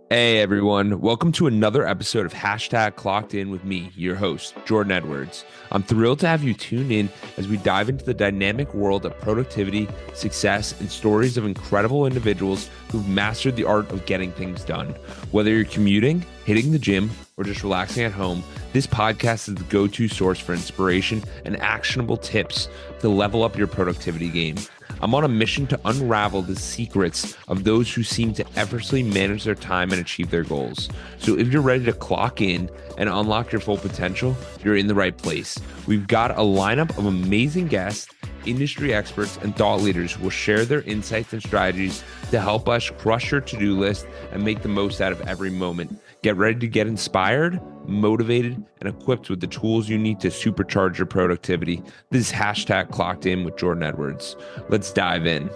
Hey everyone, welcome to another episode of Hashtag Clocked In with me, your host, Jordan Edwards. I'm thrilled to have you tune in as we dive into the dynamic world of productivity, success, and stories of incredible individuals who've mastered the art of getting things done. Whether you're commuting, hitting the gym, or just relaxing at home, this podcast is the go-to source for inspiration and actionable tips to level up your productivity game. I'm on a mission to unravel the secrets of those who seem to effortlessly manage their time and achieve their goals. So if you're ready to clock in and unlock your full potential, you're in the right place. We've got a lineup of amazing guests, industry experts, and thought leaders who will share their insights and strategies to help us crush your to-do list and make the most out of every moment. Get ready to get inspired, motivated, and equipped with the tools you need to supercharge your productivity. This is Hashtag Clocked In with Jordan Edwards. Let's dive in.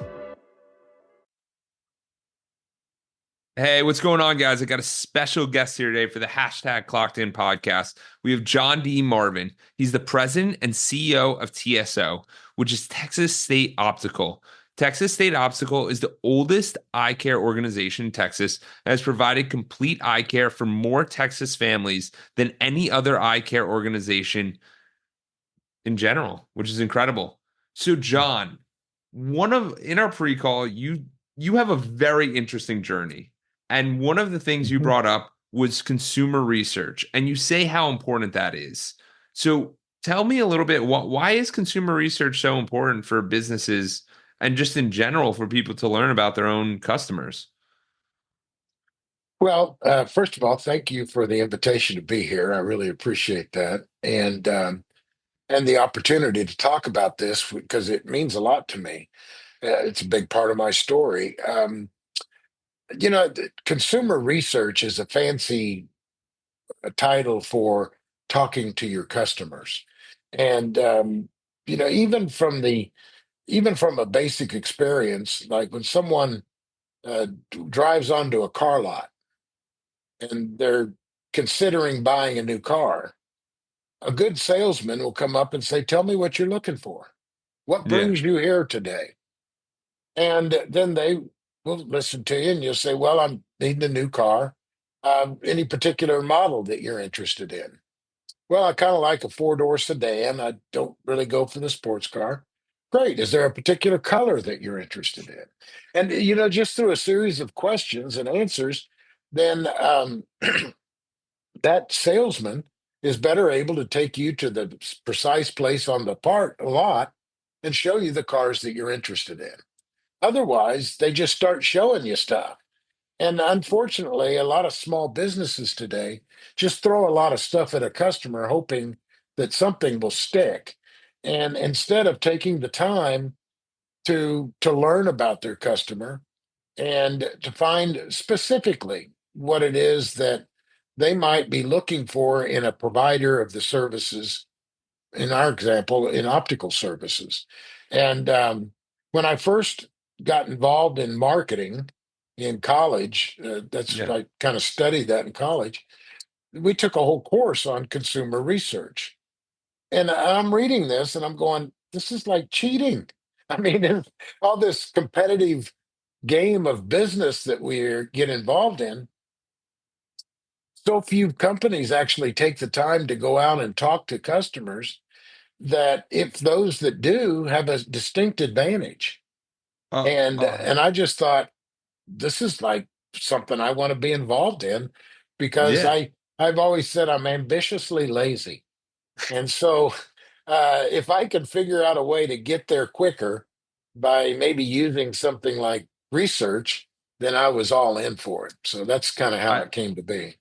Hey, what's going on, guys? I got a special guest here today for the Hashtag Clocked In podcast. We have John Marvin. He's the president and CEO of TSO, which is Texas State Optical. Texas State Optical is the oldest eye care organization in Texas and has provided complete eye care for more Texas families than any other eye care organization in general, which is incredible. So, John, in our pre-call, you have a very interesting journey. And one of the things you Mhm. brought up was consumer research, and you say how important that is. So tell me a little bit, why is consumer research so important for businesses and just in general for people to learn about their own customers? Well, first of all, thank you for the invitation to be here. I really appreciate that, and the opportunity to talk about this because it means a lot to me. It's a big part of my story. Consumer research is a fancy title for talking to your customers, and even from a basic experience, like when someone drives onto a car lot and they're considering buying a new car, a good salesman will come up and say, "Tell me what you're looking for. What Yeah. brings you here today?" And then they will listen to you and you'll say, "Well, I'm needing a new car. Any particular model that you're interested in?" "Well, I kind of like a four-door sedan. I don't really go for the sports car." "Great. Is there a particular color that you're interested in?" And, just through a series of questions and answers, then that salesman is better able to take you to the precise place on the part lot and show you the cars that you're interested in. Otherwise, they just start showing you stuff. And unfortunately, a lot of small businesses today just throw a lot of stuff at a customer hoping that something will stick. And instead of taking the time to learn about their customer and to find specifically what it is that they might be looking for in a provider of the services, in our example, in optical services. And when I first got involved in marketing in college, that's Yeah. I kind of studied that in college. We took a whole course on consumer research. And I'm reading this and I'm going, this is like cheating. I mean, all this competitive game of business that we get involved in, so few companies actually take the time to go out and talk to customers, that if those that do have a distinct advantage. Uh, And I just thought, this is like something I want to be involved in because yeah. I've always said I'm ambitiously lazy. And so if I could figure out a way to get there quicker by maybe using something like research, then I was all in for it. So that's kind of how I it came to be.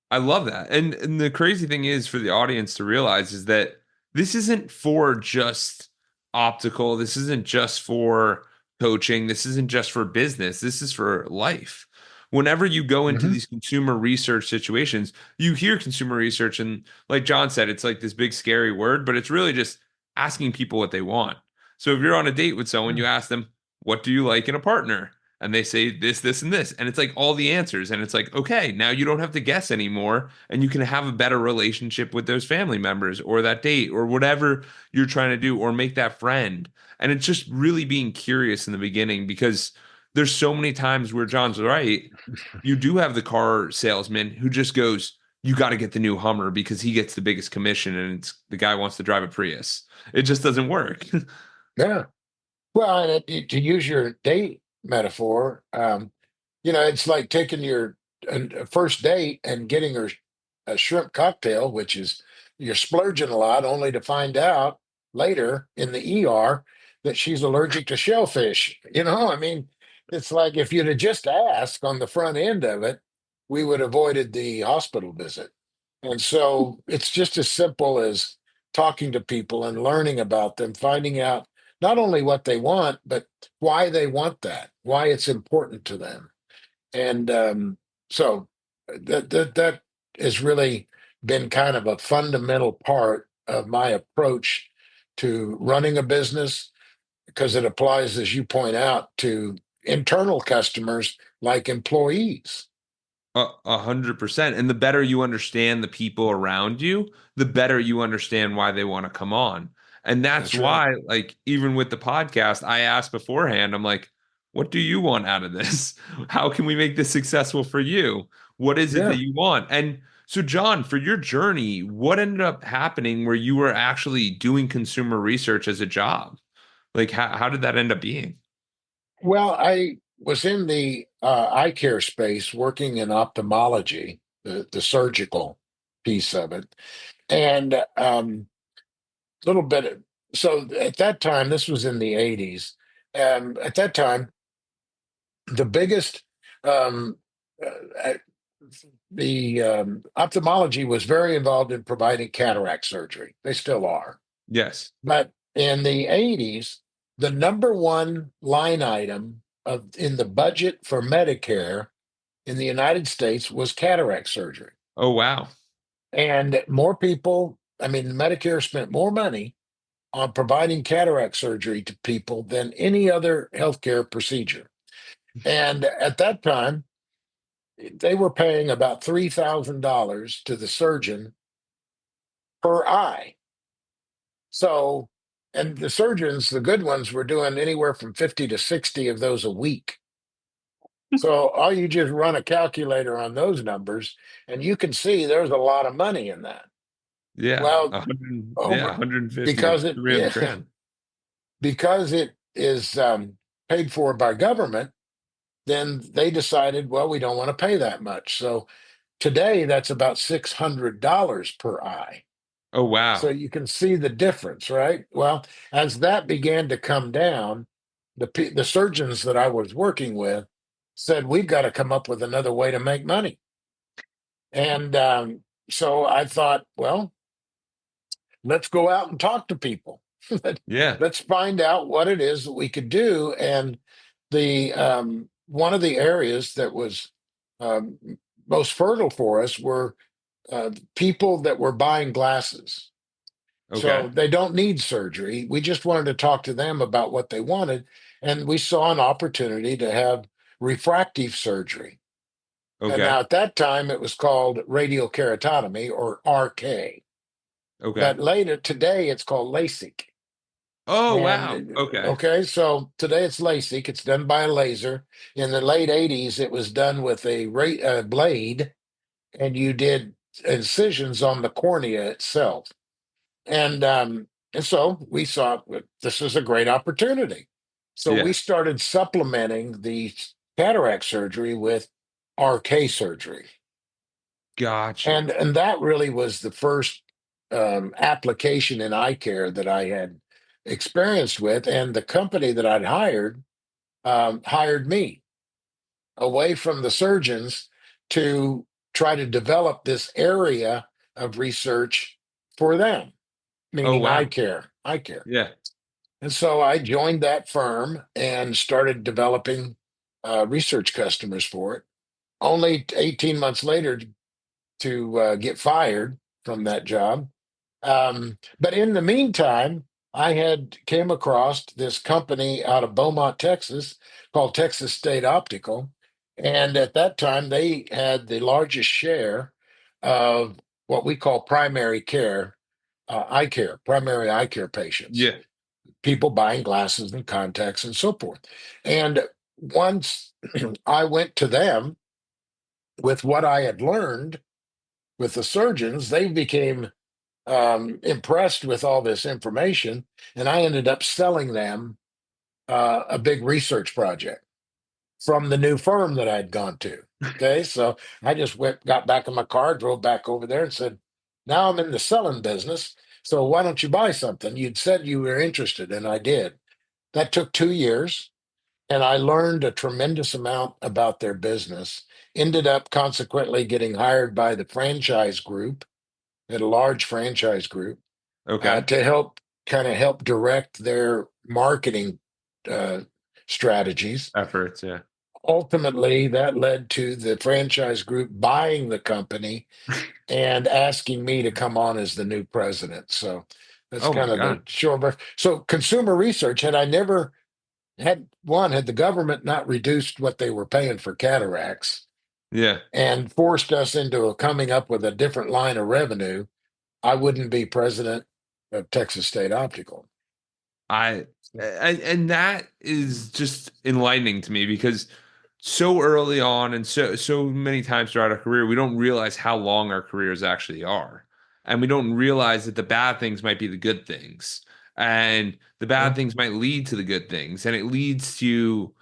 I love that. And the crazy thing is for the audience to realize is that this isn't for just optical. This isn't just for coaching. This isn't just for business. This is for life. Whenever you go into Hmm. these consumer research situations, you hear consumer research, and like John said, it's like this big scary word, but it's really just asking people what they want. So if you're on a date with someone, you ask them, "What do you like in a partner?" And they say this, this, and this. And it's like all the answers. And it's like, okay, now you don't have to guess anymore. And you can have a better relationship with those family members or that date or whatever you're trying to do or make that friend. And it's just really being curious in the beginning because there's so many times where John's right. You do have the car salesman who just goes, "You got to get the new Hummer because he gets the biggest commission, and the guy wants to drive a Prius." It just doesn't work. Yeah. Well, and to use your date metaphor, it's like taking your first date and getting her a shrimp cocktail, which is you're splurging a lot, only to find out later in the ER that she's allergic to shellfish. I mean, it's like if you'd have just asked on the front end of it, we would have avoided the hospital visit. And so it's just as simple as talking to people and learning about them, finding out not only what they want, but why they want that, why it's important to them. And so that has really been kind of a fundamental part of my approach to running a business because it applies, as you point out, to internal customers like employees. 100%. And the better you understand the people around you, the better you understand why they want to come on. And that's That's right. why, like, even with the podcast, I asked beforehand, I'm like, what do you want out of this? How can we make this successful for you? What is it that Yeah. you want? And so, John, for your journey, what ended up happening where you were actually doing consumer research as a job? Like, how did that end up being? Well, I was in the eye care space working in ophthalmology, the surgical piece of it. And little bit. So at that time, this was in the 80s. At that time, the biggest, um, uh, the ophthalmology was very involved in providing cataract surgery. They still are. Yes. But in the 80s, the number one line item in the budget for Medicare in the United States was cataract surgery. Oh, wow. And more people, I mean, Medicare spent more money on providing cataract surgery to people than any other healthcare procedure. And at that time, they were paying about $3,000 to the surgeon per eye. So, and the surgeons, the good ones, were doing anywhere from 50 to 60 of those a week. So, all you just run a calculator on those numbers, and you can see there's a lot of money in that. Yeah. Well, 100, yeah, over 150 to because it 300 yeah, grand. because it is paid for by government, then they decided, well, we don't want to pay that much. So today, that's about $600 per eye. Oh, So wow. you can see the difference, right? Well, as that began to come down, the surgeons that I was working with said, we've got to come up with another way to make money. And so I thought, well, let's go out and talk to people. Yeah. Let's find out what it is that we could do. And the one of the areas that was um, most fertile for us were people that were buying glasses. Okay. So they don't need surgery. We just wanted to talk to them about what they wanted. And we saw an opportunity to have refractive surgery. And Okay. now at that time, it was called radial keratotomy or RK. Okay. But later today, it's called LASIK. Oh, wow. And Okay. okay, so today it's LASIK. It's done by a laser. In the late 80s, it was done with a blade, and you did incisions on the cornea itself. And so we saw this was a great opportunity. So we Yeah. started supplementing the cataract surgery with RK surgery. Gotcha. And that really was the first application in eye care that I had experienced with. And the company that I'd hired me away from the surgeons to try to develop this area of research for them, Oh, meaning eye wow. care, eye care. Yeah. And so I joined that firm and started developing research customers for it. Only 18 months later to get fired from that job. But in the meantime, I had came across this company out of Beaumont, Texas, called Texas State Optical, and at that time they had the largest share of what we call primary care, eye care, primary eye care patients, Yeah. people buying glasses and contacts and so forth. And once I went to them with what I had learned with the surgeons, they became impressed with all this information, and I ended up selling them a big research project from the new firm that I'd gone to. Okay, so I just got back in my car, drove back over there, and said, "Now I'm in the selling business. So why don't you buy something? You'd said you were interested, and I did." That took 2 years, and I learned a tremendous amount about their business. Ended up consequently getting hired by the franchise group at a large franchise group Okay. to help direct their marketing uh, strategies. Efforts. Yeah. Ultimately, that led to the franchise group buying the company and asking me to come on as the new president. So that's Oh my kind of God. the short version. So consumer research, had I never had the government not reduced what they were paying for cataracts Yeah. and forced us into coming up with a different line of revenue, I wouldn't be president of Texas State Optical. I and that is just enlightening to me because so early on and so many times throughout our career, we don't realize how long our careers actually are. And we don't realize that the bad things might be the good things. And the bad things might lead to the good things. And it leads to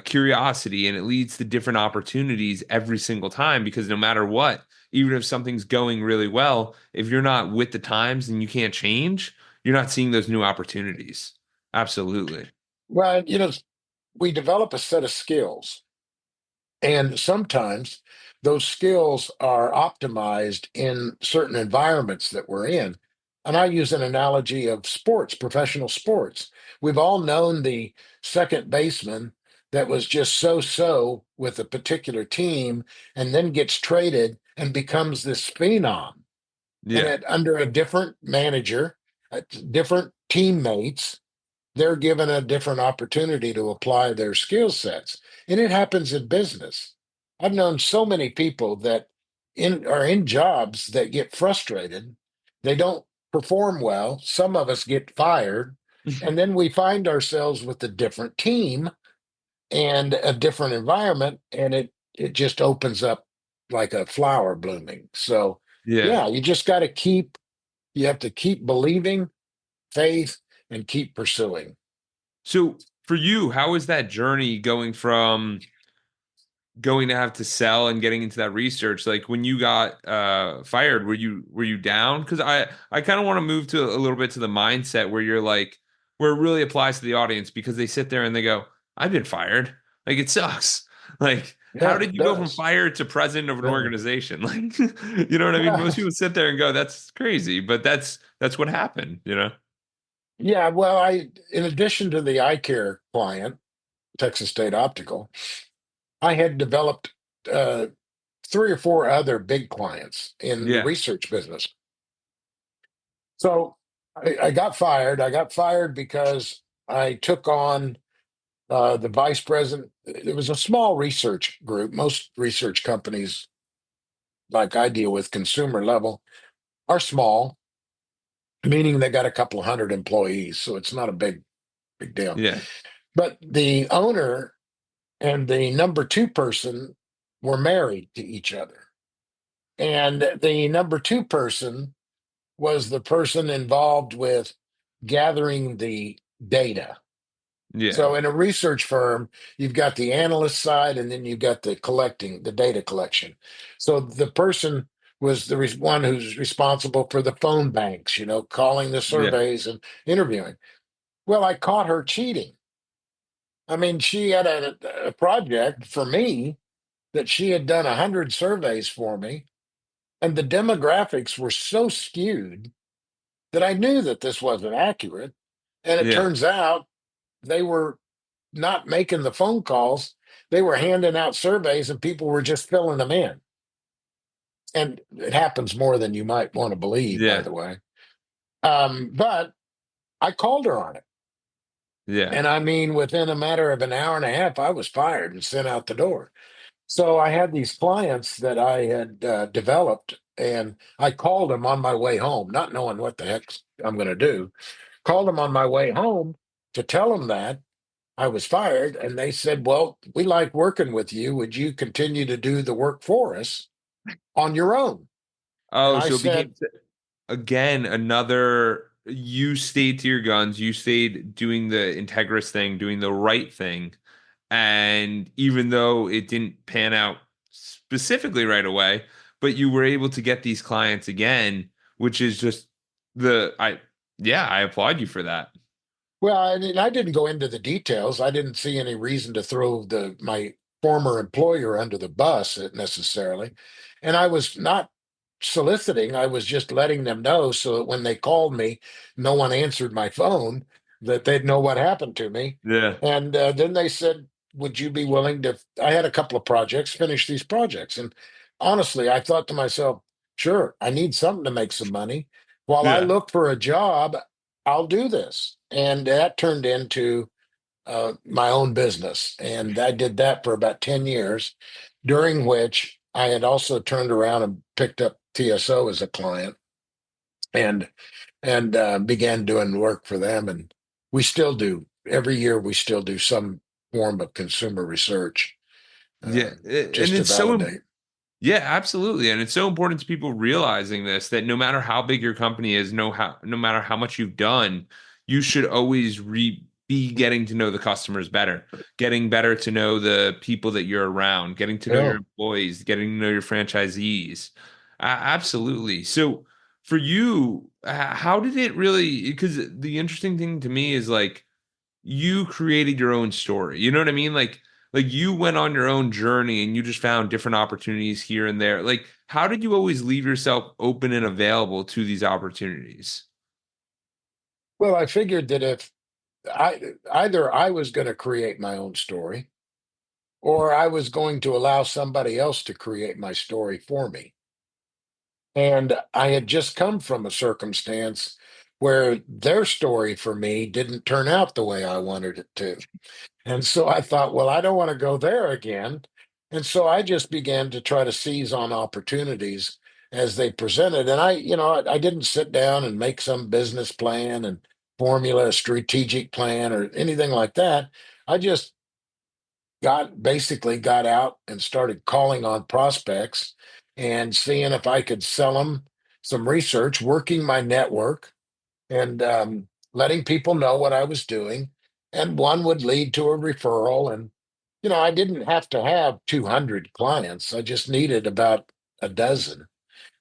curiosity and it leads to different opportunities every single time because no matter what, even if something's going really well, if you're not with the times and you can't change, you're not seeing those new opportunities. Absolutely. Well, we develop a set of skills, and sometimes those skills are optimized in certain environments that we're in. And I use an analogy of sports, professional sports. We've all known the second baseman that was just so so with a particular team and then gets traded and becomes this phenom. And Yeah. under a different manager, different teammates, they're given a different opportunity to apply their skill sets. And it happens in business. I've known so many people that are in jobs that get frustrated. They don't perform well. Some of us get fired. And then we find ourselves with a different team and a different environment. And it just opens up like a flower blooming. So Yeah. yeah, you have to keep believing, faith, and keep pursuing. So for you, how is that journey going from going to have to sell and getting into that research? Like when you got fired, were you down? Because I kind of want to move to a little bit to the mindset where you're like where it really applies to the audience because they sit there and they go, I've been fired. Like it sucks. Like how Yeah, did it you go from does. fired to president of an Yeah. organization? Like you know what I mean? Well, Most people sit there and go, that's crazy, but that's what happened, you know? yeah, well, in addition to the eye care client, Texas State Optical, I had developed uh, three or four other big clients in the Yeah. research business. So I got fired. I got fired because I took on the vice president. It was a small research group. Most research companies, like I deal with, consumer level, are small, meaning they got a couple of hundred employees. So it's not a big deal. Yeah. But the owner and the number two person were married to each other. And the number two person was the person involved with gathering the data. Yeah. So in a research firm, you've got the analyst side and then you've got the data collection. So the person was the one who's responsible for the phone banks, calling the Yeah. surveys and interviewing. Well, I caught her cheating. I mean, she had a project for me that she had done 100 surveys for me, and the demographics were so skewed that I knew that this wasn't accurate. And it Yeah. turns out they were not making the phone calls, they were handing out surveys, and people were just filling them in. And it happens more than you might want to believe, by Yeah. the way. But I called her on it. Yeah. And I mean, within a matter of an hour and a half, I was fired and sent out the door. So I had these clients that I had developed, and I called them on my way home, not knowing what the heck I'm going to do. Called them on my way home to tell them that. I was fired, and they said, "Well, we like working with you. Would you continue to do the work for us on your own?" And Oh, I so it became said, again another, you stayed to your guns, you stayed doing the integrous thing, doing the right thing. And even though it didn't pan out specifically right away, but you were able to get these clients again, which is just the I yeah, I applaud you for that. well, and I didn't go into the details. I didn't see any reason to throw the my former employer under the bus necessarily. And I was not soliciting, I was just letting them know so that when they called me, no one answered my phone, that they'd know what happened to me. Yeah. And then they said, "Would you be willing to?" I had a couple of projects, finish these projects. And honestly, I thought to myself, sure, I need something to make some money. While I Yeah. look for a job, I'll do this. And that turned into my own business. And I did that for about 10 years, during which I had also turned around and picked up TSO as a client and began doing work for them. And we still do. Every year, we still do some form of consumer research Yeah. And just to it's so validate. yeah, absolutely. And it's so important to people realizing this, that no matter how big your company is, no matter how much you've done, you should always be getting to know the customers better, getting better to know the people that you're around, getting to know your Yeah. employees, getting to know your franchisees. Absolutely. So for you, how did it really, because the interesting thing to me is like, you created your own story. You know what I mean? Like you went on your own journey and you just found different opportunities here and there. Like how did you always leave yourself open and available to these opportunities? Well, I figured that if either I was going to create my own story or I was going to allow somebody else to create my story for me. And I had just come from a circumstance where their story for me didn't turn out the way I wanted it to. And so I thought, well, I don't want to go there again. And so I just began to try to seize on opportunities as they presented. And I didn't sit down and make some business plan and formula a strategic plan or anything like that. I just got out and started calling on prospects and seeing if I could sell them some research, working my network and letting people know what I was doing. And one would lead to a referral. And, I didn't have to have 200 clients. I just needed about a dozen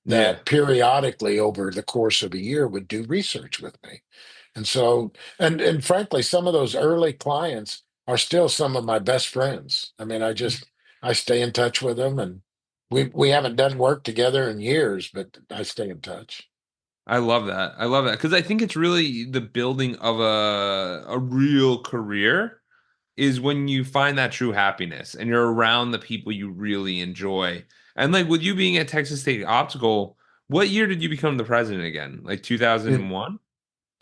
Yeah. that periodically over the course of a year would do research with me. And so, and frankly, some of those early clients are still some of my best friends. I mean, I stay in touch with them, and we haven't done work together in years, but I stay in touch. I love that. I love that because I think it's really the building of a real career is when you find that true happiness and you're around the people you really enjoy. And like with you being at Texas State Optical, what year did you become the president again? Like In 2001?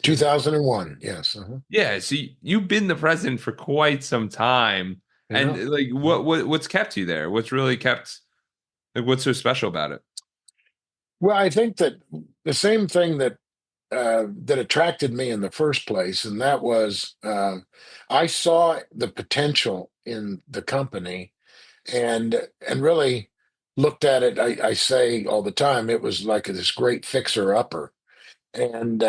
2001, yes. Uh-huh. Yeah, so you've been the president for quite some time. And Yeah. like Mhm. what's kept you there? What's really kept like what's so special about it? Well, I think that the same thing that attracted me in the first place, and that was I saw the potential in the company and really looked at it. I say all the time it was like this great fixer upper, and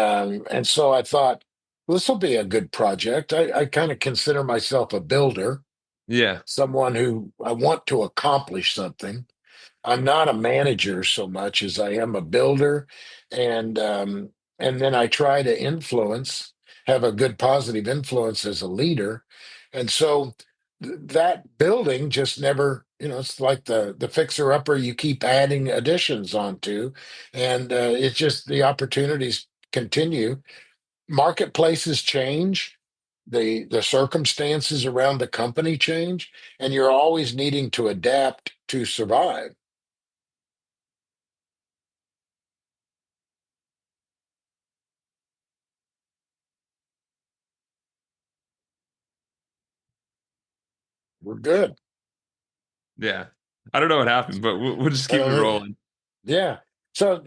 so I thought, well, this will be a good project. I kind of consider myself a builder, Yeah. someone who I want to accomplish something. I'm not a manager so much as I am a builder, and then I try to influence, have a good positive influence as a leader, and so that building just never, it's like the fixer upper. You keep adding additions onto, and it's just the opportunities continue. Marketplaces change. The circumstances around the company change, and you're always needing to adapt to survive. We're good. Yeah. I don't know what happened, but we'll just keep it Uh, rolling. yeah. So,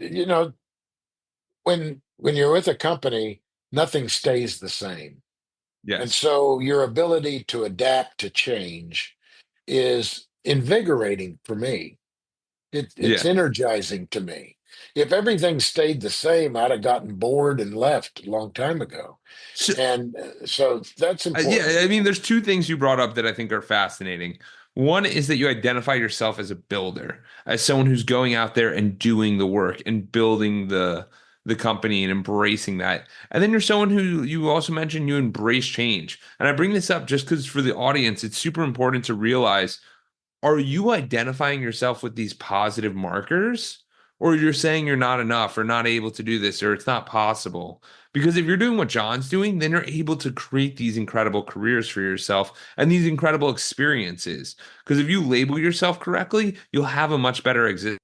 when you're with a company, nothing stays the same. And Yes. so your ability to adapt to change is invigorating for me. It's Yeah. energizing to me. If everything stayed the same, I'd have gotten bored and left a long time ago. So, And so that's yeah, important. I mean, there's two things you brought up that I think are fascinating. One is that you identify yourself as a builder, as someone who's going out there and doing the work and building the company and embracing that. And then you're someone who you also mentioned you embrace change. And I bring this up just because for the audience, it's super important to realize, are you identifying yourself with these positive markers? Or you're saying you're not enough or not able to do this or it's not possible? Because if you're doing what John's doing, then you're able to create these incredible careers for yourself and these incredible experiences. Because if you label yourself correctly, you'll have a much better existence.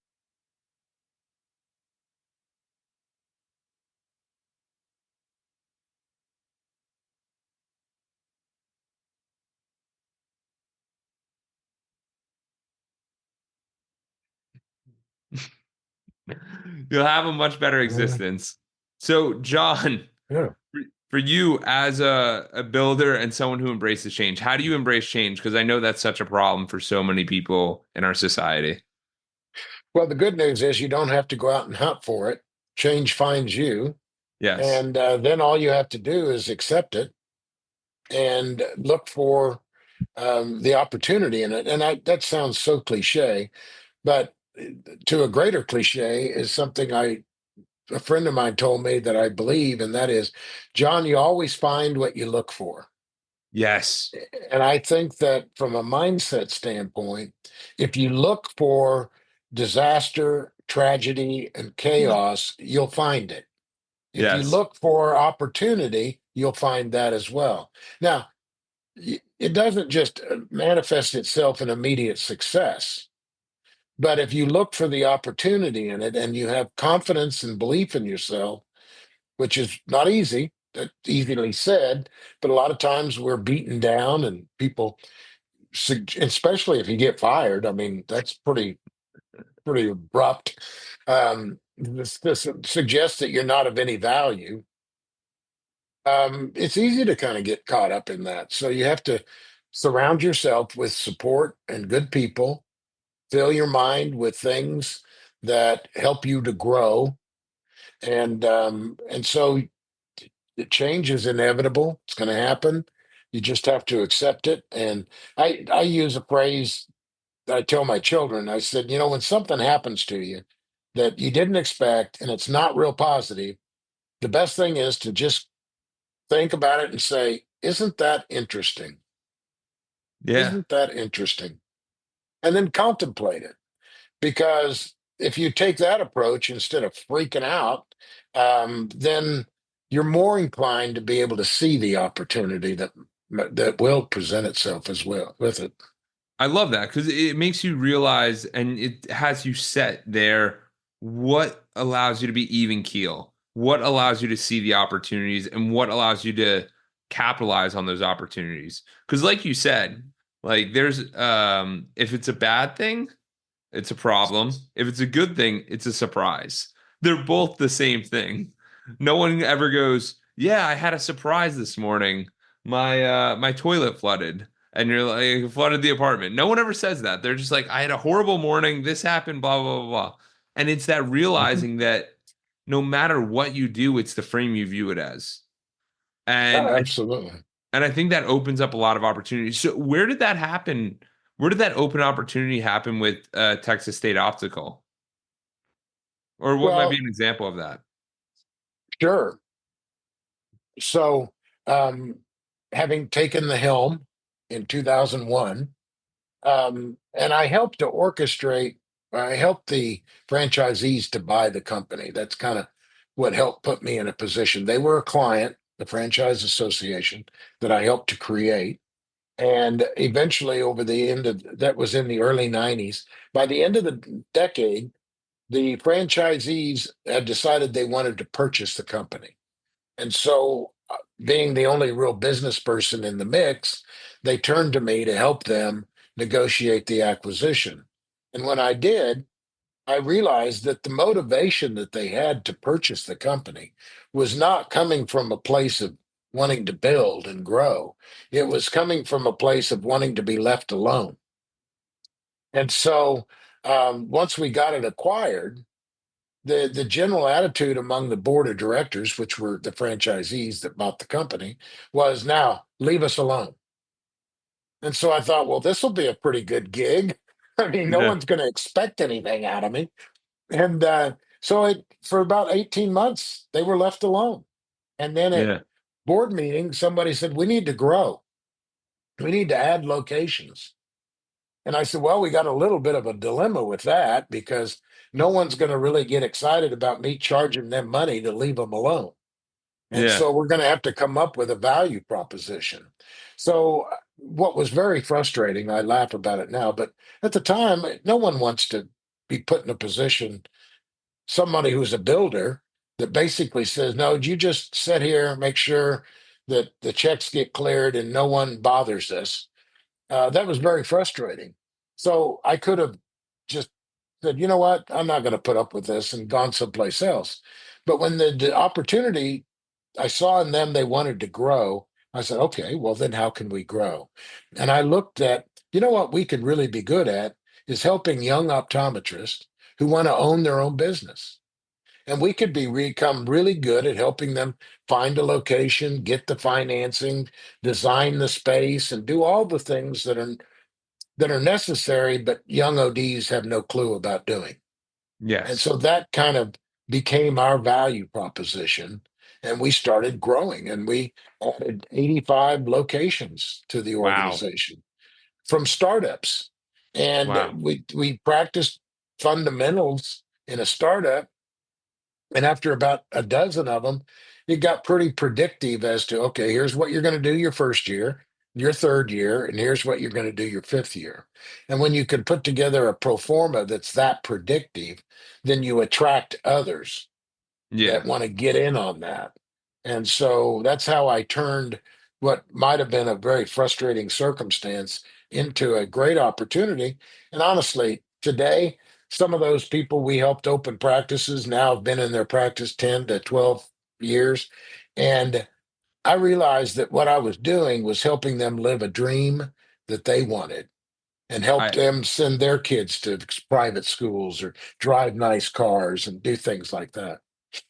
You'll have a much better Uh, existence. So, John, yeah. for you as a builder and someone who embraces change, how do you embrace change? Because I know that's such a problem for so many people in our society. Well, the good news is you don't have to go out and hunt for it. Change finds you. Yes. And then all you have to do is accept it and look for the opportunity in it. And that sounds so cliche, but to a greater cliche is something a friend of mine told me that I believe, and that is, John, you always find what you look for. Yes. And I think that from a mindset standpoint, if you look for disaster, tragedy, and chaos, you'll find it. If you Yes. look for opportunity, you'll find that as well. Now, it doesn't just manifest itself in immediate success, but if you look for the opportunity in it and you have confidence and belief in yourself, which is not easy, that's easily said, but a lot of times we're beaten down and people, especially if you get fired, I mean, that's pretty abrupt. This suggests that you're not of any value. It's easy to kind of get caught up in that. So you have to surround yourself with support and good people, fill your mind with things that help you to grow. And so the change is inevitable. It's going to happen. You just have to accept it. And I use a phrase that I tell my children. I said, when something happens to you that you didn't expect and it's not real positive, the best thing is to just think about it and say, isn't that interesting? Yeah. Isn't that interesting? And then contemplate it. Because if you take that approach instead of freaking out, then you're more inclined to be able to see the opportunity that will present itself as well with it. I love that because it makes you realize and it has you set there what allows you to be even keel, what allows you to see the opportunities, and what allows you to capitalize on those opportunities. Because, like you said, like there's if it's a bad thing, it's a problem. If it's a good thing, it's a surprise. They're both the same thing. No one ever goes, "Yeah, I had a surprise this morning. My toilet flooded." And you're like, flooded the apartment. No one ever says that. They're just like, I had a horrible morning. This happened, blah, blah, blah, blah. And it's that Mhm. realizing that no matter what you do, it's the frame you view it as. Yeah, And I absolutely. and I think that opens up a lot of opportunities. So where did that happen? Where did that open opportunity happen with Texas State Optical? Or what might be Well, an example of that? sure. So, um, having taken the helm in 2001, and I helped the franchisees to buy the company. That's kind of what helped put me in a position. They were a client, the Franchise Association, that I helped to create. And eventually, over the end of that was in the early 90s, by the end of the decade, the franchisees had decided they wanted to purchase the company. And so, being the only real business person in the mix, they turned to me to help them negotiate the acquisition. And when I did, I realized that the motivation that they had to purchase the company was not coming from a place of wanting to build and grow. It was coming from a place of wanting to be left alone. And so once we got it acquired, the general attitude among the board of directors, which were the franchisees that bought the company, was now leave us alone. And so I thought, well, this will be a pretty good gig. I mean, no Yeah. one's going to expect anything out of me. And so for about 18 months, they were left alone. And then at Yeah. board meeting, somebody said, we need to grow. We need to add locations. And I said, well, we got a little bit of a dilemma with that because no one's going to really get excited about me charging them money to leave them alone. And Yeah. so we're going to have to come up with a value proposition. So, what was very frustrating, I laugh about it now, but at the time, no one wants to be put in a position, somebody who's a builder that basically says, no, you just sit here, make sure that the checks get cleared and no one bothers us. That was very frustrating. So I could have just said, you know what, I'm not going to put up with this and gone someplace else. But when the opportunity I saw in them, they wanted to grow. I said, okay, well, then how can we grow? And I looked at, you know what we could really be good at is helping young optometrists who want to own their own business. And we could become really good at helping them find a location, get the financing, design the space, and do all the things that are necessary, but young ODs have no clue about doing. And Yes. so that kind of became our value proposition. And we started growing and we added 85 locations to the Wow. organization from startups. And Wow. we practiced fundamentals in a startup. And after about a dozen of them, it got pretty predictive as to, okay, here's what you're going to do your first year, your third year, and here's what you're going to do your fifth year. And when you can put together a pro forma that's that predictive, then you attract others Yeah. that want to get in on that. And so that's how I turned what might have been a very frustrating circumstance into a great opportunity. And honestly, today, some of those people we helped open practices now have been in their practice 10 to 12 years. And I realized that what I was doing was helping them live a dream that they wanted and help I them send their kids to private schools or drive nice cars and do things like that.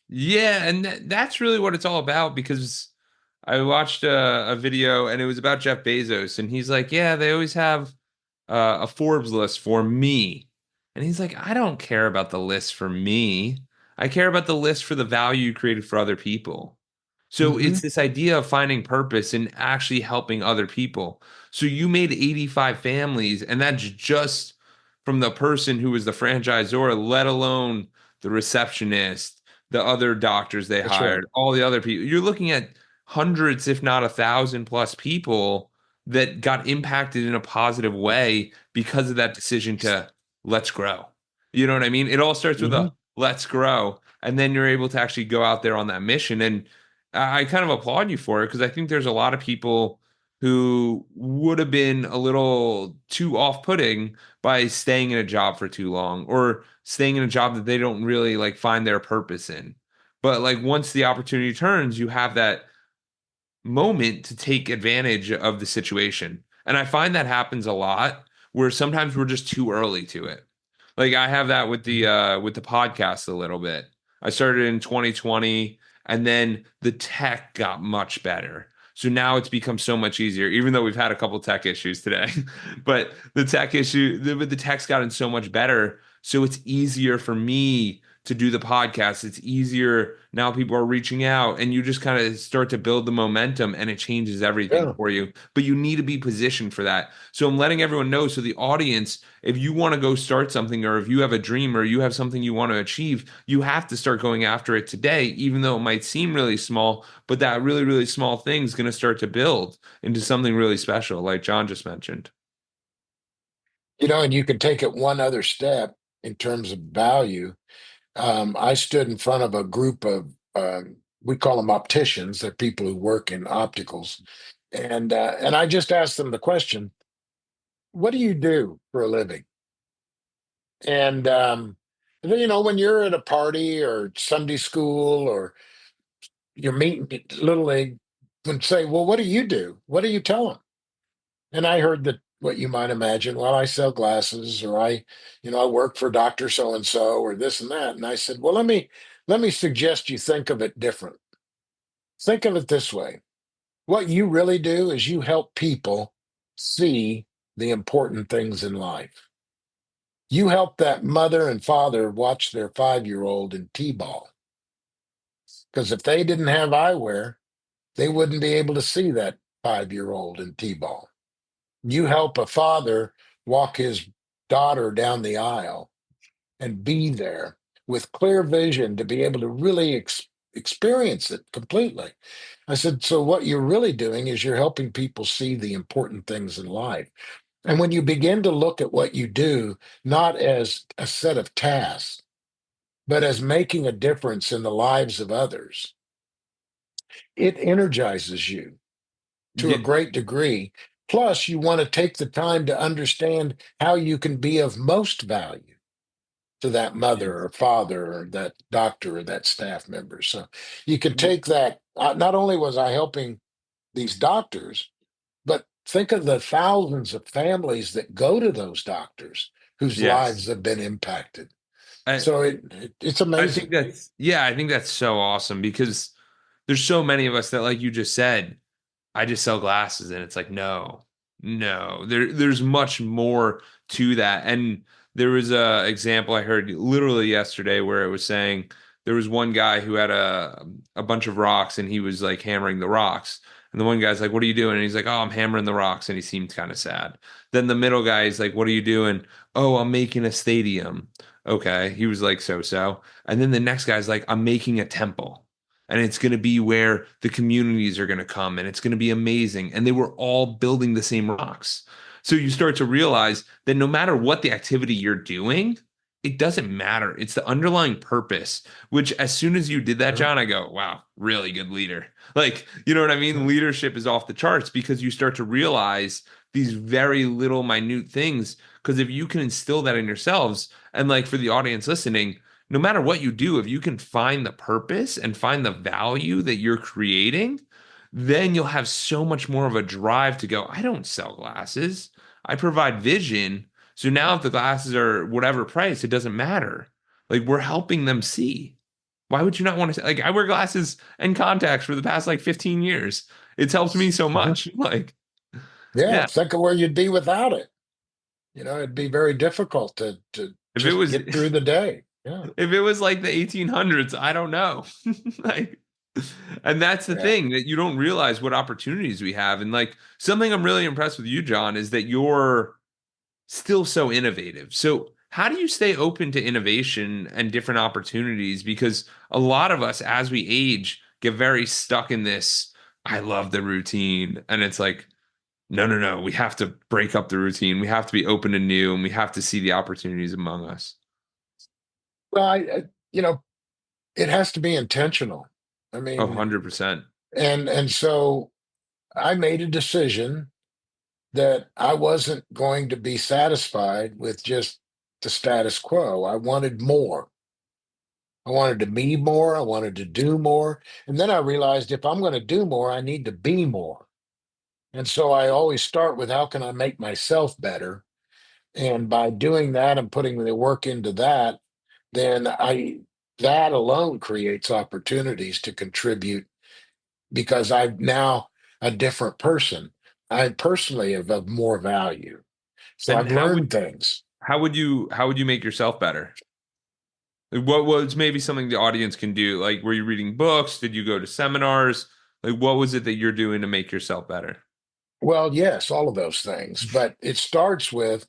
Yeah, and that's really what it's all about because I watched a video and it was about Jeff Bezos and he's like, yeah, they always have a Forbes list for me. And he's like, I don't care about the list for me. I care about the list for the value you created for other people. So it's Hmm. this idea of finding purpose and actually helping other people. So you made 85 families, and that's just from the person who was the franchisor, let alone the receptionist, the other doctors they That's right. hired, all the other people. You're looking at hundreds, if not 1,000 plus people that got impacted in a positive way because of that decision to let's grow. You know what I mean? It all starts with a Hmm. let's grow. And then you're able to actually go out there on that mission. And I kind of applaud you for it because I think there's a lot of people who would have been a little too off-putting by staying in a job for too long or staying in a job that they don't really like find their purpose in. But like once the opportunity turns, you have that moment to take advantage of the situation. And I find that happens a lot where sometimes we're just too early to it. Like I have that with the podcast a little bit. I started in 2020 and then the tech got much better. So now it's become so much easier, even though we've had a couple tech issues today. But the tech's gotten so much better. So it's easier for me to do the podcast. It's easier now. People are reaching out, and you just kind of start to build the momentum, and it changes everything Yeah. for you. But you need to be positioned for that. So I'm letting everyone know. So the audience, if you want to go start something, or if you have a dream, or you have something you want to achieve, you have to start going after it today, even though it might seem really small. But that really, really small thing is going to start to build into something really special, like John just mentioned. And you can take it one other step in terms of value. I stood in front of a group of, we call them opticians. They're people who work in opticals. And I just asked them the question, what do you do for a living? And, when you're at a party or Sunday school or you're meeting Little League, and say, well, what do you do? What do you tell them? And I heard that what you might imagine, well, I sell glasses, or I work for Dr. So and so, or this and that. And I said, well, let me suggest you think of it different. Think of it this way. What you really do is you help people see the important things in life. You help that mother and father watch their 5-year-old in T-ball. Because if they didn't have eyewear, they wouldn't be able to see that 5-year-old in T-ball. You help a father walk his daughter down the aisle and be there with clear vision to be able to really experience it completely. I said, so what you're really doing is you're helping people see the important things in life. And when you begin to look at what you do, not as a set of tasks, but as making a difference in the lives of others, it energizes you to a Yeah. great degree. Plus, you want to take the time to understand how you can be of most value to that mother or father or that doctor or that staff member. So you can take that. Not only was I helping these doctors, but think of the thousands of families that go to those doctors whose lives Yes. have been impacted. I, So it's I think amazing. that's, yeah, I think that's so awesome because there's so many of us that, like you just said, I just sell glasses, and it's like, no, no, there's much more to that. And there was a example I heard literally yesterday where it was saying there was one guy who had a bunch of rocks, and he was like hammering the rocks. And the one guy's like, "What are you doing?" And he's like, "Oh, I'm hammering the rocks." And he seemed kind of sad. Then the middle guy is like, "What are you doing?" "Oh, I'm making a stadium." Okay. He was like, so so. And then the next guy's like, "I'm making a temple, and it's going to be where the communities are going to come, and it's going to be amazing." And they were all building the same rocks. So you start to realize that no matter what the activity you're doing, it doesn't matter. It's the underlying purpose, which as soon as you did that, Yeah. John, I go, wow, really good leader. Like, you know what I mean? Leadership is off the charts because you start to realize these very little minute things. Because if you can instill that in yourselves, and like for the audience listening, no matter what you do, if you can find the purpose and find the value that you're creating, then you'll have so much more of a drive to go, I don't sell glasses. I provide vision. So now if the glasses are whatever price, it doesn't matter. Like we're helping them see. Why would you not want to like I wear glasses and contacts for the past like 15 years. It's helped me so Mhm. much. Like, Yeah. yeah. Think of where you'd be without it. It'd be very difficult to If it just was get through the day. Yeah. if it was like the 1800s, I don't know. Like, and that's the Yeah. thing that you don't realize what opportunities we have. And like something I'm really impressed with you, John, is that you're still so innovative. So how do you stay open to innovation and different opportunities? Because a lot of us, as we age, get very stuck in this, I love the routine. And it's like, no, no, no. We have to break up the routine. We have to be open to new, and we have to see the opportunities among us. Well, you know, it has to be intentional. I Oh, mean, 100%. and so I made a decision that I wasn't going to be satisfied with just the status quo. I wanted more. I wanted to be more. I wanted to do more. And then I realized if I'm going to do more, I need to be more. And so I always start with how can I make myself better? And by doing that and putting the work into that, then I that alone creates opportunities to contribute because I'm now a different person. I personally have of more value. So And I've learned things. how would you make yourself better? Like, what was maybe something the audience can do? Like, were you reading books? Did you go to seminars? Like, what was it that you're doing to make yourself better? Well, yes, all of those things. But it starts with,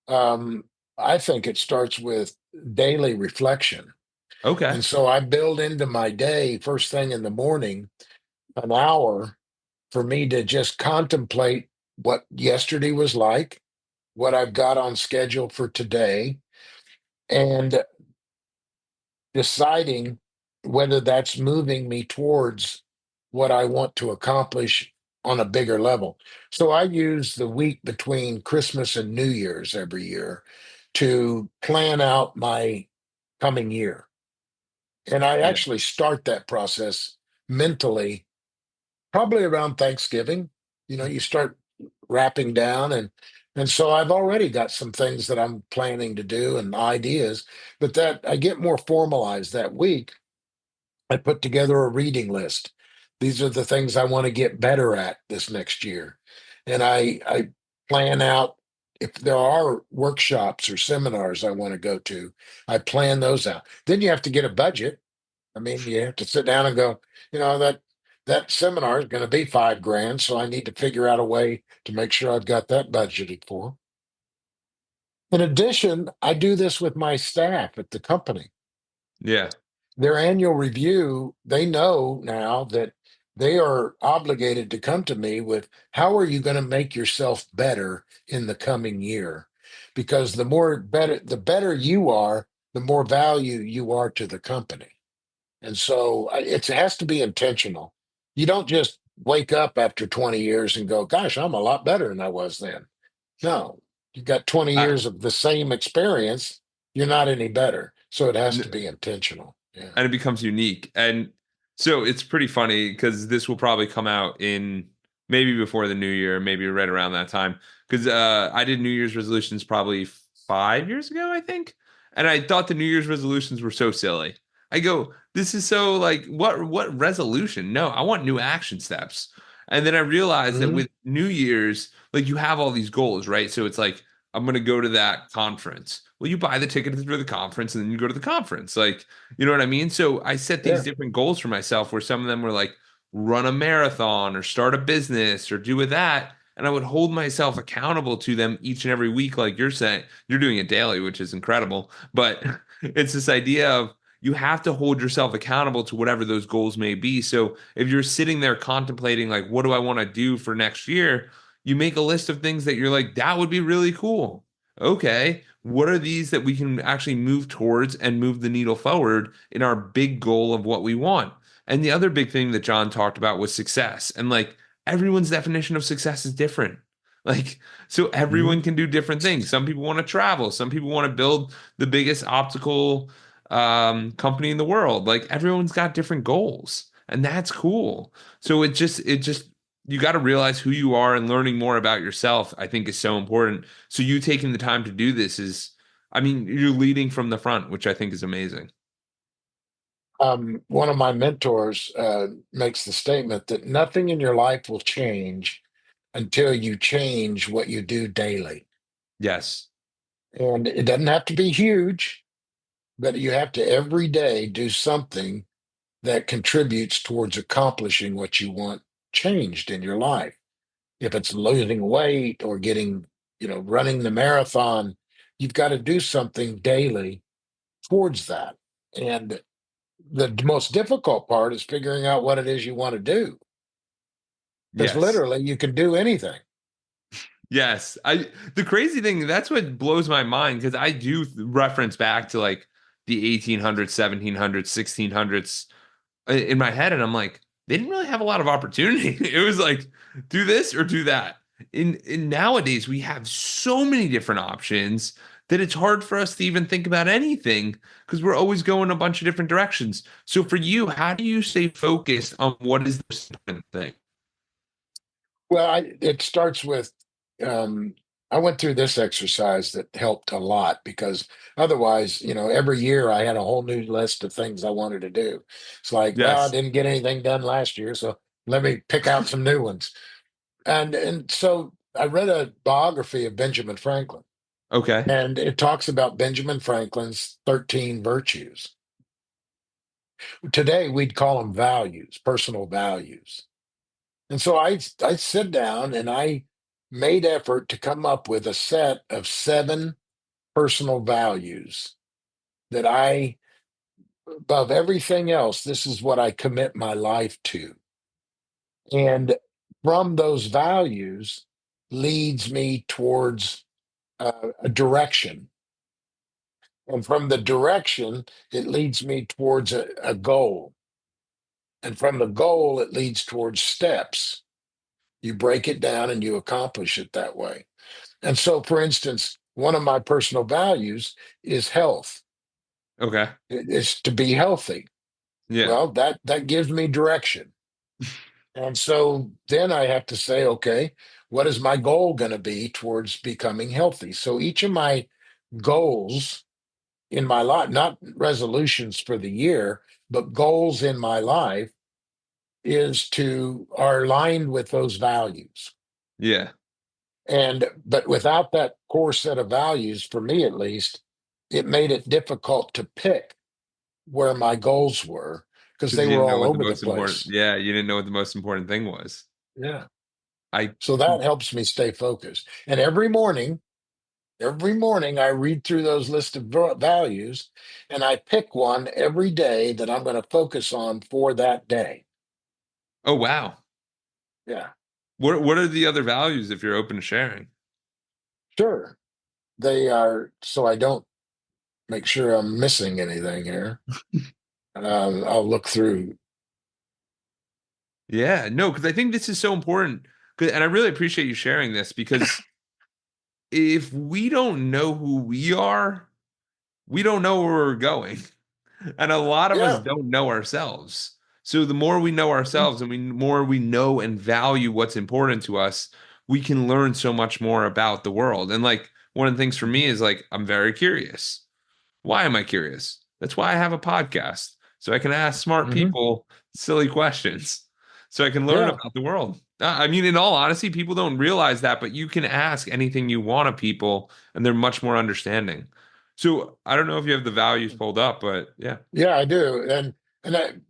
um, I think it starts with daily reflection. Okay. And so I build into my day first thing in the morning an hour for me to just contemplate what yesterday was like, what I've got on schedule for today, and deciding whether that's moving me towards what I want to accomplish on a bigger level. So I use the week between Christmas and New Year's every year to plan out my coming year. And I Yeah. actually start that process mentally probably around Thanksgiving. You start wrapping down, and so I've already got some things that I'm planning to do and ideas, but that I get more formalized that week. I put together a reading list. These are the things I want to get better at this next year. And I plan out if there are workshops or seminars I want to go to, I plan those out. Then you have to get a budget. I mean, you have to sit down and go, that seminar is going to be 5 grand, so I need to figure out a way to make sure I've got that budgeted for. In addition, I do this with my staff at the company. Yeah. Their annual review, they know now that they are obligated to come to me with how are you going to make yourself better in the coming year? Because the better you are, the more value you are to the company. And so it has to be intentional. You don't just wake up after 20 years and go, gosh, I'm a lot better than I was then. No, you've got 20 I, years of the same experience. You're not any better. So it has to be intentional. Yeah. and it becomes unique. And so it's pretty funny because this will probably come out in maybe before the new year, maybe right around that time. Because I did New Year's resolutions probably 5 years ago, I think, and I thought the New Year's resolutions were so silly. I go, this is so like what resolution? No, I want new action steps. And then I realized that Mhm. with New Year's, like you have all these goals, right? So it's like I'm gonna go to that conference. Well, you buy the ticket for the conference and then you go to the conference. Like you know what I mean? So I set these Yeah. different goals for myself where some of them were like run a marathon or start a business or do with that. And I would hold myself accountable to them each and every week, like you're saying. You're doing it daily, which is incredible. But it's this idea of you have to hold yourself accountable to whatever those goals may be. So if you're sitting there contemplating, like, what do I want to do for next year? You make a list of things that you're like, that would be really cool. Okay, what are these that we can actually move towards and move the needle forward in our big goal of what we want? And the other big thing that John talked about was success. And like everyone's definition of success is different. Like, so Mhm. everyone can do different things. Some people want to travel, some people want to build the biggest optical company in the world. Like, everyone's got different goals, and that's cool. So it just, you got to realize who you are and learning more about yourself, I think is so important. So you taking the time to do this is, I mean, you're leading from the front, which I think is amazing. One of my mentors makes the statement that nothing in your life will change until you change what you do daily. Yes. And it doesn't have to be huge, but you have to every day do something that contributes towards accomplishing what you want changed in your life. If it's losing weight or running the marathon, you've got to do something daily towards that. And the most difficult part is figuring out what it is you want to do, because Yes. literally you can do anything. Yes. The crazy thing, that's what blows my mind because I do reference back to like the 1800s, 1700s, 1600s in my head, and I'm like, they didn't really have a lot of opportunity. It was like, do this or do that. In nowadays, we have so many different options that it's hard for us to even think about anything because we're always going a bunch of different directions. So for you, how do you stay focused on what is the most important thing? Well, it starts with um, I went through this exercise that helped a lot because otherwise, every year I had a whole new list of things I wanted to do. It's like, well, I Yes. didn't get anything done last year, so let me pick out some new ones. And so I read a biography of Benjamin Franklin, Okay. and it talks about Benjamin Franklin's 13 virtues. Today we'd call them values, personal values. And so I sit down and I made effort to come up with a set of 7 personal values that above everything else, this is what I commit my life to. And from those values leads me towards a direction. And from the direction, it leads me towards a goal. And from the goal, it leads towards steps. You break it down and you accomplish it that way. And so, for instance, one of my personal values is health. Okay. It's to be healthy. Yeah. Well, that gives me direction. And so then I have to say, okay, what is my goal going to be towards becoming healthy? So each of my goals in my life, not resolutions for the year, but goals in my life are aligned with those values. Yeah. But without that core set of values, for me at least, it made it difficult to pick where my goals were because Because they you were didn't know all what the over the most important, place. yeah, you didn't know what the most important thing was. Yeah. I, So that helps me stay focused. And every morning I read through those list of values and I pick one every day that I'm going to focus on for that day. oh, wow. Yeah, What are the other values if you're open to sharing? sure. They are, so I don't make sure I'm missing anything here. I'll look through. Yeah, no, because I think this is so important. And I really appreciate you sharing this because if we don't know who we are, we don't know where we're going. And a lot of us Yeah. don't know ourselves. So the more we know Mhm. ourselves and more we know and value what's important to us, we can learn so much more about the world. And like one of the things for me is like I'm very curious. Why am I curious? That's why I have a podcast. So I can ask smart Mhm. people silly questions. So I can learn Yeah. about the world. I mean, in all honesty, people don't realize that, but you can ask anything you want of people and they're much more understanding. So I don't know if you have the values pulled up, but yeah. Yeah, I do.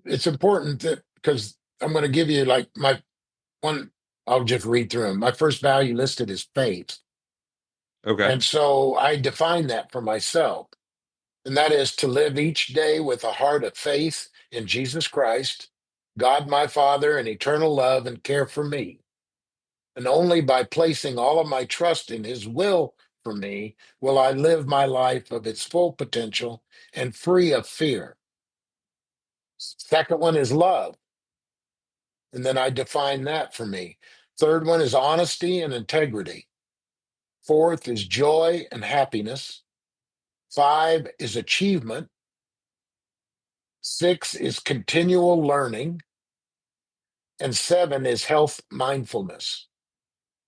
It's important that because I'm going to give you like my one, I'll just read through them. My first value listed is faith. Okay. And so I define that for myself. And that is to live each day with a heart of faith in Jesus Christ, God my Father, and eternal love and care for me. And only by placing all of my trust in His will for me will I live my life of its full potential and free of fear. Second one is love. And then I define that for me. Third one is honesty and integrity. Fourth is joy and happiness. Five is achievement. Six is continual learning. And seven is health mindfulness.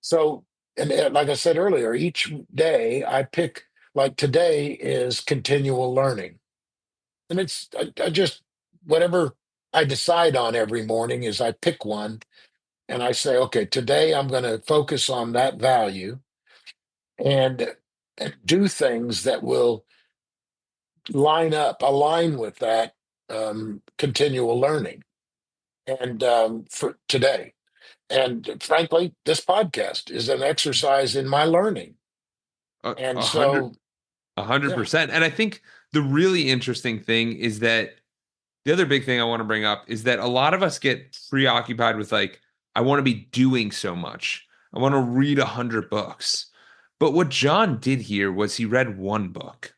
So, like I said earlier, each day I pick, like today is continual learning. And I just, whatever I decide on every morning is I pick one and I say, okay, today I'm going to focus on that value and, and do things that will align with that continual learning. And for today. And frankly, this podcast is an exercise in my learning. A And a hundred, so, a hundred yeah, percent. And I think the really interesting thing is that the other big thing I want to bring up is that a lot of us get preoccupied with like, I want to be doing so much. I want to read 100 books. But what John did here was he read one book.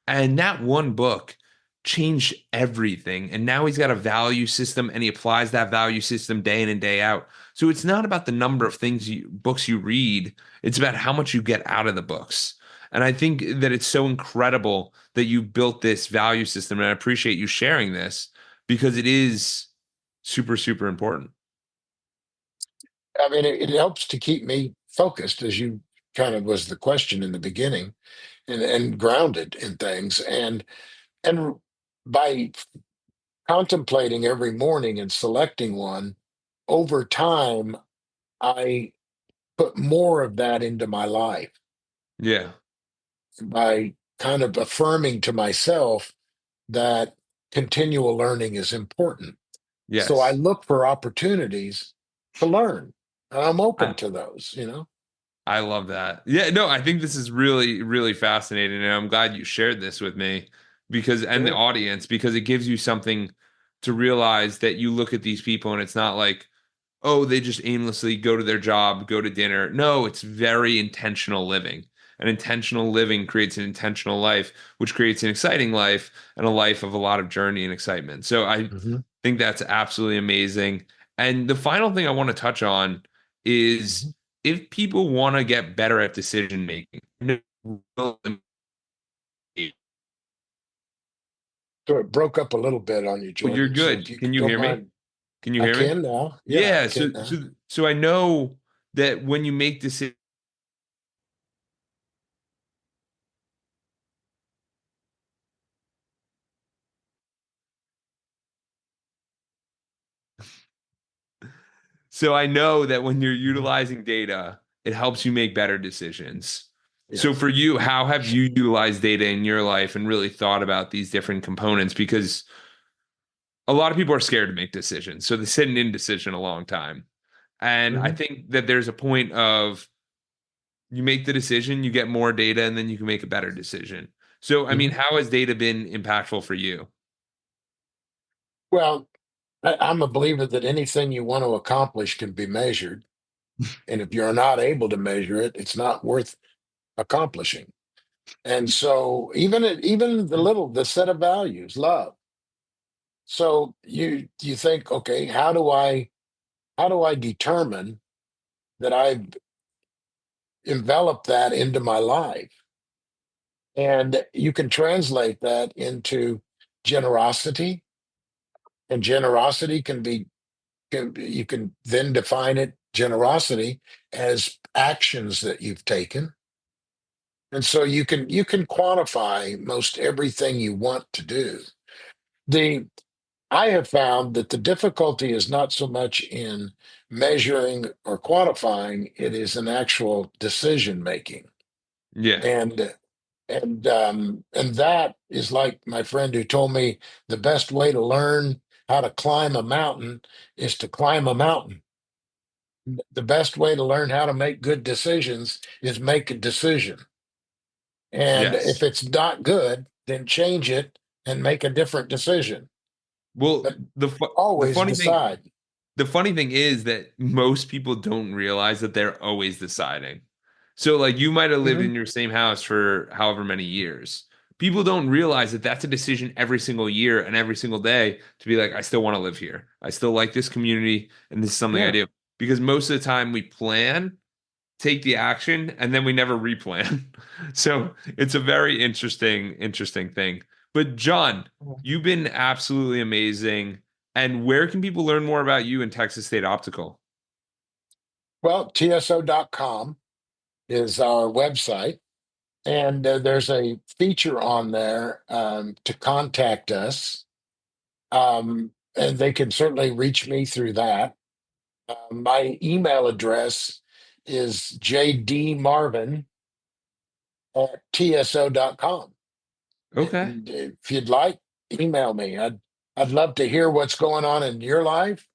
And that one book changed everything. And now he's got a value system and he applies that value system day in and day out. So it's not about the number of books you read, it's about how much you get out of the books. And I think that it's so incredible that you built this value system. And I appreciate you sharing this because it is super, super important. I mean, it helps to keep me focused, as you kind of was the question in the beginning, and grounded in things. And by contemplating every morning and selecting one, over time, I put more of that into my life Yeah. by kind of affirming to myself that continual learning is important. So I Yes. look for opportunities to learn. And I'm open I, to those. I love that. Yeah, no, I think this is really, really fascinating. And I'm glad you shared this with me and the Sure. audience, because it gives you something to realize that you look at these people and it's not like, oh, they just aimlessly go to their job, go to dinner. No, it's very intentional living. And intentional living creates an intentional life, which creates an exciting life and a life of a lot of journey and excitement. So I Hmm. think that's absolutely amazing. And the final thing I want to touch on is Hmm. if people want to get better at decision making. So it broke up a little bit on you, You're Jordan. So if good. you Can you don't hear me? mind, Can you I hear me? can now. Yeah, I Yeah. can So now. so so I know that when you make decisions, so I know that when you're Mhm. utilizing data, it helps you make better decisions. So Yes. for you, how have you utilized data in your life and really thought about these different components? Because a lot of people are scared to make decisions. So they sit in indecision a long time. And I Hmm. think that there's a point of you make the decision, you get more data, and then you can make a better decision. So, I mean, Hmm. how has data been impactful for you? Well, I'm a believer that anything you want to accomplish can be measured. And if you're not able to measure it, it's not worth accomplishing. And so even the set of values, love. So you think, okay, how do I determine that I've enveloped that into my life? And you can translate that into generosity, and generosity you can then define it generosity as actions that you've taken. And so you can quantify most everything you want to do. The I have found that the difficulty is not so much in measuring or quantifying, it is an actual decision making. Yeah. And that is like my friend who told me the best way to learn how to climb a mountain is to climb a mountain. The best way to learn how to make good decisions is make a decision. And if Yes. it's not good, then change it and make a different decision. Well, But the always funny thing decide. the funny thing is that most people don't realize that they're always deciding. So, like, you might have lived Mhm. in your same house for however many years. People don't realize that that's a decision every single year and every single day to be like, I still want to live here. I still like this community and this is something I Yeah. do. Because most of the time we plan, take the action, and then we never replan. So it's a very interesting thing. But John, you've been absolutely amazing. And where can people learn more about you in Texas State Optical? Well, TSO.com is our website. And there's a feature on there to contact us. And they can certainly reach me through that. My email address is jdmarvin at TSO.com. Okay. And if you'd like, email me. I'd love to hear what's going on in your life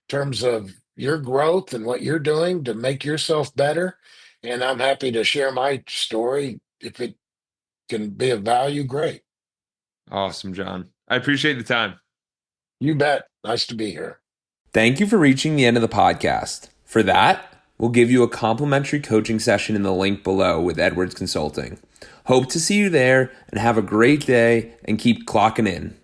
in terms of your growth and what you're doing to make yourself better. And I'm happy to share my story. If it can be of value, great. Awesome, John. I appreciate the time. You bet. Nice to be here. Thank you for reaching the end of the podcast. For that, we'll give you a complimentary coaching session in the link below with Edwards Consulting. Hope to see you there and have a great day and keep clocking in.